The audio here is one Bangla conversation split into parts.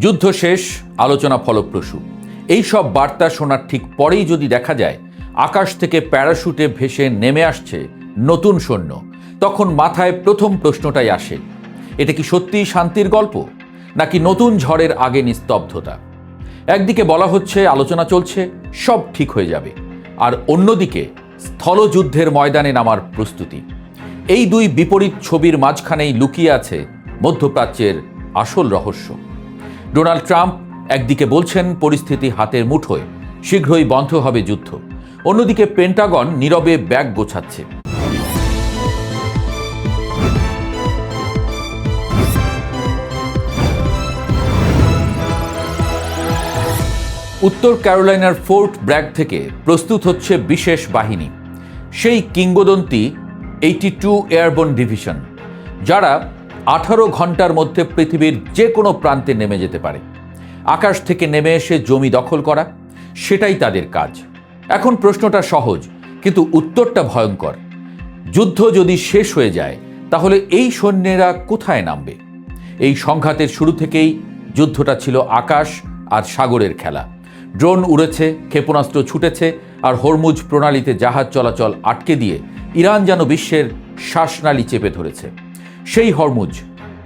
যুদ্ধ শেষ, আলোচনা ফলপ্রসূ। এই সব বার্তা শোনার ঠিক পরেই যদি দেখা যায় আকাশ থেকে প্যারাশুটে ভেসে নেমে আসছে নতুন সৈন্য, তখন মাথায় প্রথম প্রশ্নটাই আসে, এটা কি সত্যিই শান্তির গল্প, নাকি নতুন ঝড়ের আগে নিস্তব্ধতা? একদিকে বলা হচ্ছে আলোচনা চলছে, সব ঠিক হয়ে যাবে, আর অন্যদিকে স্থলযুদ্ধের ময়দানে নামার প্রস্তুতি। এই দুই বিপরীত ছবির মাঝখানেই লুকিয়ে আছে মধ্যপ্রাচ্যের আসল রহস্য। ডোনাল্ড ট্রাম্প একদিকে বলছেন পরিস্থিতি হাতের মুঠোয়, শীঘ্রই বন্ধ হবে যুদ্ধ। অন্যদিকে পেন্টাগন নীরবে ব্যাগ গোছাচ্ছে। উত্তর ক্যারোলাইনার ফোর্ট ব্র্যাগ থেকে প্রস্তুত হচ্ছে বিশেষ বাহিনী, সেই কিংবদন্তি 82 এয়ারবোন ডিভিশন, যারা 18 ঘন্টার মধ্যে পৃথিবীর যে কোনো প্রান্তে নেমে যেতে পারে। আকাশ থেকে নেমে এসে জমি দখল করা, সেটাই তাদের কাজ। এখন প্রশ্নটা সহজ, কিন্তু উত্তরটা ভয়ঙ্কর। যুদ্ধ যদি শেষ হয়ে যায়, তাহলে এই সৈন্যেরা কোথায় নামবে? এই সংঘাতের শুরু থেকেই যুদ্ধটা ছিল আকাশ আর সাগরের খেলা। ড্রোন উড়েছে, ক্ষেপণাস্ত্র ছুটেছে, আর হরমুজ প্রণালীতে জাহাজ চলাচল আটকে দিয়ে ইরান যেন বিশ্বের শ্বাসনালী চেপে ধরেছে। সেই হরমুজ,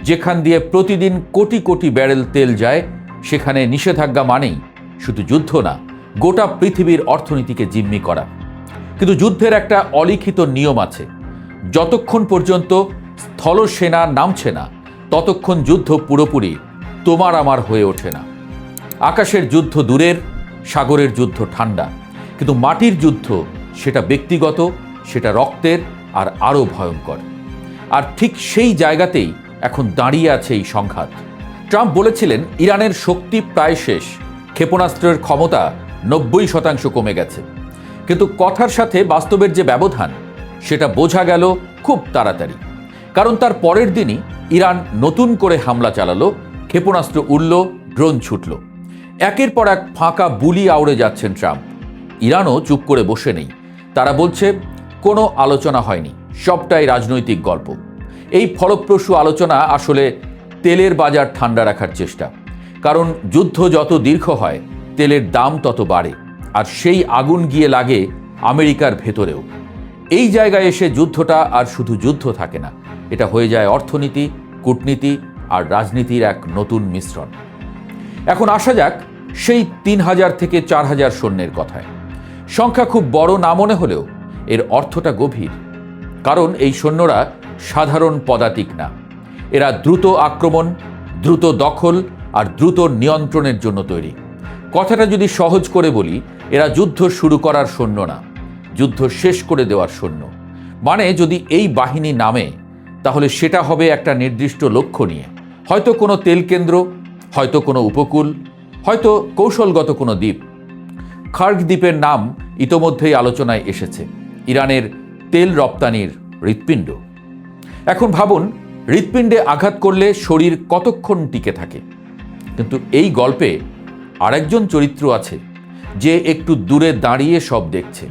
যেখান দিয়ে প্রতিদিন কোটি কোটি ব্যারেল তেল যায়, সেখানে নিষেধাজ্ঞা মানেই শুধু যুদ্ধ না, গোটা পৃথিবীর অর্থনীতিকে জিম্মি করা। কিন্তু যুদ্ধের একটা অলিখিত নিয়ম আছে, যতক্ষণ পর্যন্ত স্থলসেনা নামছে না, ততক্ষণ যুদ্ধ পুরোপুরি তোমার আমার হয়ে ওঠে না। আকাশের যুদ্ধ দূরের, সাগরের যুদ্ধ ঠান্ডা, কিন্তু মাটির যুদ্ধ সেটা ব্যক্তিগত, সেটা রক্তের, আর আরও ভয়ঙ্কর। আর ঠিক সেই জায়গাতেই এখন দাঁড়িয়ে আছে এই সংঘাত। ট্রাম্প বলেছিলেন ইরানের শক্তি প্রায় শেষ, ক্ষেপণাস্ত্রের ক্ষমতা 90% কমে গেছে। কিন্তু কথার সাথে বাস্তবের যে ব্যবধান, সেটা বোঝা গেল খুব তাড়াতাড়ি। কারণ তার পরের দিনই ইরান নতুন করে হামলা চালালো, ক্ষেপণাস্ত্র উড়ল, ড্রোন ছুটল। একের পর এক ফাঁকা বুলি আউড়ে যাচ্ছেন ট্রাম্প। ইরানও চুপ করে বসে নেই। তারা বলছে কোনো আলোচনা হয়নি, সবটাই রাজনৈতিক গল্প। এই ফলপ্রসূ আলোচনা আসলে তেলের বাজার ঠান্ডা রাখার চেষ্টা। কারণ যুদ্ধ যত দীর্ঘ হয়, তেলের দাম তত বাড়ে, আর সেই আগুন গিয়ে লাগে আমেরিকার ভেতরেও। এই জায়গায় এসে যুদ্ধটা আর শুধু যুদ্ধ থাকে না, এটা হয়ে যায় অর্থনীতি, কূটনীতি আর রাজনীতির এক নতুন মিশ্রণ। এখন আসা যাক সেই 3000 থেকে 4000 সৈন্যের কথায়। সংখ্যা খুব বড় না মনে হলেও এর অর্থটা গভীর। কারণ এই সৈন্যরা সাধারণ পদাতিক না, এরা দ্রুত আক্রমণ, দ্রুত দখল আর দ্রুত নিয়ন্ত্রণের জন্য তৈরি। কথাটা যদি সহজ করে বলি, এরা যুদ্ধ শুরু করার সৈন্য না, যুদ্ধ শেষ করে দেওয়ার সৈন্য। মানে যদি এই বাহিনী নামে, তাহলে সেটা হবে একটা নির্দিষ্ট লক্ষ্য নিয়ে, হয়তো কোনো তেল কেন্দ্র, হয়তো কোনো উপকূল, হয়তো কৌশলগত কোনো দ্বীপ। খার্গ দ্বীপের নাম ইতোমধ্যেই আলোচনায় এসেছে, ইরানের তেল রপ্তানির হৃৎপিণ্ড। এখন ভাবুন, হৃৎপিণ্ডে আঘাত করলে শরীর কতক্ষণ টিকে থাকে। কিন্তু এই গল্পে আরেকজন চরিত্র আছে, যে একটু দূরে দাঁড়িয়ে সব দেখছে,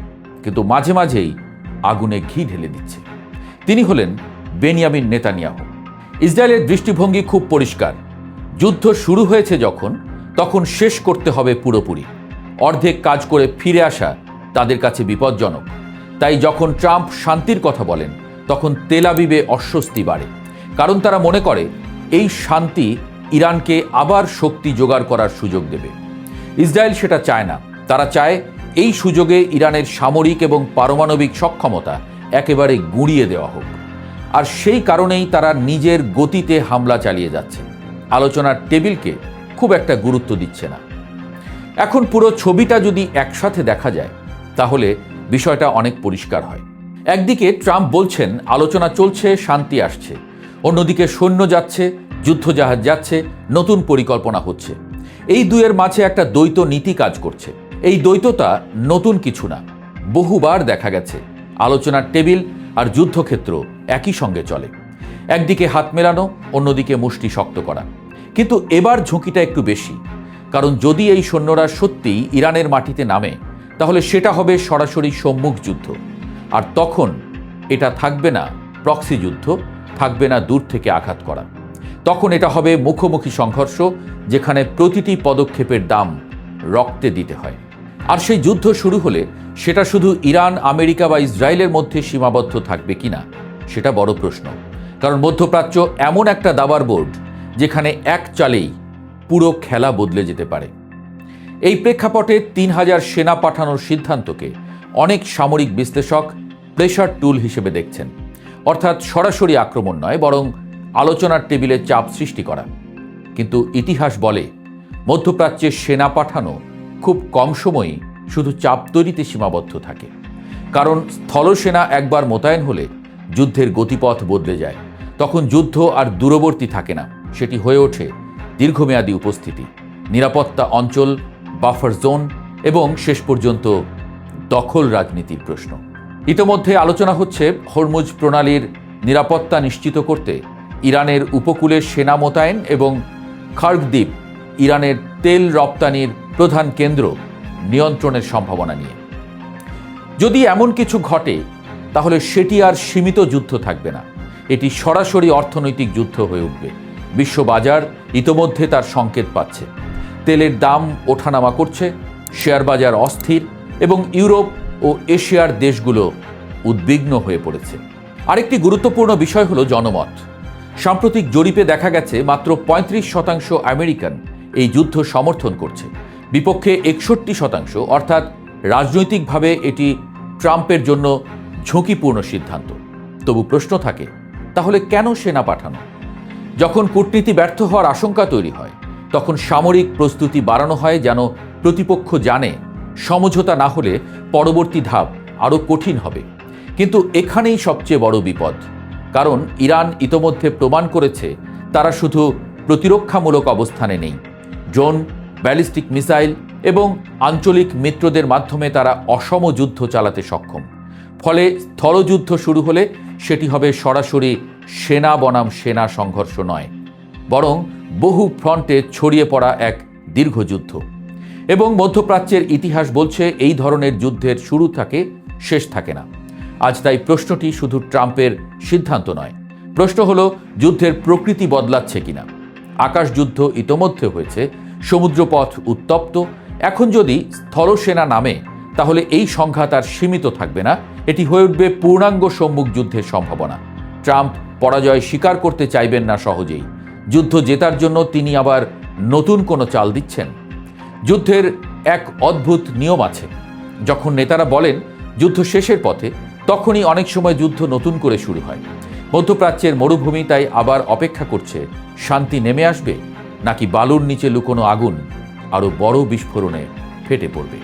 কিন্তু মাঝে মাঝেই আগুনে ঘি ঢেলে দিচ্ছে। তিনি হলেন বেনিয়ামিন নেতানিয়াহু। ইসরায়েলের দৃষ্টিভঙ্গি খুব পরিষ্কার, যুদ্ধ শুরু হয়েছে যখন, তখন শেষ করতে হবে পুরোপুরি। অর্ধেক কাজ করে ফিরে আসা তাদের কাছে বিপজ্জনক। তাই যখন ট্রাম্প শান্তির কথা বলেন, তখন তেল আবিবে অস্বস্তি বাড়ে। কারণ তারা মনে করে এই শান্তি ইরানকে আবার শক্তি জোগাড় করার সুযোগ দেবে। ইসরায়েল সেটা চায় না। তারা চায় এই সুযোগে ইরানের সামরিক এবং পারমাণবিক সক্ষমতা একেবারে গুঁড়িয়ে দেওয়া হোক। আর সেই কারণেই তারা নিজের গতিতে হামলা চালিয়ে যাচ্ছে, আলোচনার টেবিলকে খুব একটা গুরুত্ব দিচ্ছে না। এখন পুরো ছবিটা যদি একসাথে দেখা যায়, তাহলে বিষয়টা অনেক পরিষ্কার হয়। একদিকে ট্রাম্প বলছেন আলোচনা চলছে, শান্তি আসছে। অন্যদিকে সৈন্য যাচ্ছে, যুদ্ধজাহাজ যাচ্ছে, নতুন পরিকল্পনা হচ্ছে। এই দুয়ের মাঝে একটা দ্বৈত নীতি কাজ করছে। এই দ্বৈততা নতুন কিছু না, বহুবার দেখা গেছে। আলোচনার টেবিল আর যুদ্ধক্ষেত্র একই সঙ্গে চলে। একদিকে হাত মেলানো, অন্যদিকে মুষ্টি শক্ত করা। কিন্তু এবার ঝুঁকিটা একটু বেশি। কারণ যদি এই সৈন্যরা সত্যিই ইরানের মাটিতে নামে, তাহলে সেটা হবে সরাসরি সম্মুখ যুদ্ধ। আর তখন এটা থাকবে না প্রক্সি যুদ্ধ, থাকবে না দূর থেকে আঘাত করা, তখন এটা হবে মুখোমুখি সংঘর্ষ, যেখানে প্রতিটি পদক্ষেপের দাম রক্তে দিতে হয়। আর সেই যুদ্ধ শুরু হলে সেটা শুধু ইরান, আমেরিকা বা ইসরায়েলের মধ্যে সীমাবদ্ধ থাকবে কিনা সেটা বড় প্রশ্ন। কারণ মধ্যপ্রাচ্য এমন একটা দাবার বোর্ড যেখানে এক চালেই পুরো খেলা বদলে যেতে পারে। এই প্রেক্ষাপটে ৩,০০০ সেনা পাঠানোর সিদ্ধান্তকে অনেক সামরিক বিশ্লেষক প্রেশার টুল হিসেবে দেখছেন, অর্থাৎ সরাসরি আক্রমণ নয়, বরং আলোচনার টেবিলে চাপ সৃষ্টি করা। কিন্তু ইতিহাস বলে মধ্যপ্রাচ্যে সেনা পাঠানো খুব কম সময়ই শুধু চাপ তৈরিতে সীমাবদ্ধ থাকে। কারণ স্থলসেনা একবার মোতায়েন হলে যুদ্ধের গতিপথ বদলে যায়। তখন যুদ্ধ আর দূরবর্তী থাকে না, সেটি হয়ে ওঠে দীর্ঘমেয়াদী উপস্থিতি, নিরাপত্তা অঞ্চল, বাফার জোন এবং শেষ পর্যন্ত দখল রাজনীতির প্রশ্ন। ইতোমধ্যে আলোচনা হচ্ছে হরমুজ প্রণালীর নিরাপত্তা নিশ্চিত করতে ইরানের উপকূলে সেনা মোতায়েন এবং খার্গ দ্বীপ, ইরানের তেল রপ্তানির প্রধান কেন্দ্র, নিয়ন্ত্রণের সম্ভাবনা নিয়ে। যদি এমন কিছু ঘটে তাহলে সেটি আর সীমিত যুদ্ধ থাকবে না, এটি সরাসরি অর্থনৈতিক যুদ্ধ হয়ে উঠবে। বিশ্ববাজার ইতোমধ্যে তার সংকেত পাচ্ছে। তেলের দাম ওঠানামা করছে, শেয়ার বাজার অস্থির এবং ইউরোপ ও এশিয়ার দেশগুলো উদ্বিগ্ন হয়ে পড়েছে। আরেকটি গুরুত্বপূর্ণ বিষয় হলো জনমত। সাম্প্রতিক জরিপে দেখা গেছে মাত্র ৩৫% আমেরিকান এই যুদ্ধ সমর্থন করছে, বিপক্ষে ৬১%। অর্থাৎ রাজনৈতিকভাবে এটি ট্রাম্পের জন্য ঝুঁকিপূর্ণ সিদ্ধান্ত। তবু প্রশ্ন থাকে, তাহলে কেন সেনা পাঠানো? যখন কূটনীতি ব্যর্থ হওয়ার আশঙ্কা তৈরি হয় তখন সামরিক প্রস্তুতি বাড়ানো হয়, যেন প্রতিপক্ষ জানে সমঝোতা না হলে পরবর্তী ধাপ আরও কঠিন হবে। কিন্তু এখানেই সবচেয়ে বড় বিপদ, কারণ ইরান ইতোমধ্যে প্রমাণ করেছে তারা শুধু প্রতিরক্ষামূলক অবস্থানে নেই। ড্রোন, ব্যালিস্টিক মিসাইল এবং আঞ্চলিক মিত্রদের মাধ্যমে তারা অসম যুদ্ধ চালাতে সক্ষম। ফলে স্থলযুদ্ধ শুরু হলে সেটি হবে সরাসরি সেনা বনাম সেনা সংঘর্ষ নয়, বরং বহু ফ্রন্টে ছড়িয়ে পড়া এক দীর্ঘ যুদ্ধ। এবং মধ্যপ্রাচ্যের ইতিহাস বলছে এই ধরনের যুদ্ধের শুরু থাকে, শেষ থাকে না। আজ তাই প্রশ্নটি শুধু ট্রাম্পের সিদ্ধান্ত নয়, প্রশ্ন হলো যুদ্ধের প্রকৃতি বদলাচ্ছে কিনা। আকাশযুদ্ধ ইতোমধ্যে হয়েছে, সমুদ্রপথ উত্তপ্ত। এখন যদি স্থলসেনা নামে তাহলে এই সংঘাত আর সীমিত থাকবে না, এটি হয়ে উঠবে পূর্ণাঙ্গ সম্মুখ যুদ্ধের সম্ভাবনা। ট্রাম্প পরাজয় স্বীকার করতে চাইবেন না সহজেই। যুদ্ধ জেতার জন্য তিনি আবার নতুন কোনো চাল দিচ্ছেন। যুদ্ধের এক অদ্ভুত নিয়ম আছে, যখন নেতারা বলেন যুদ্ধ শেষের পথে, তখনই অনেক সময় যুদ্ধ নতুন করে শুরু হয়। মধ্যপ্রাচ্যের মরুভূমি তাই আবার অপেক্ষা করছে, শান্তি নেমে আসবে নাকি বালুর নিচে লুকোনো আগুন আরও বড় বিস্ফোরণে ফেটে পড়বে।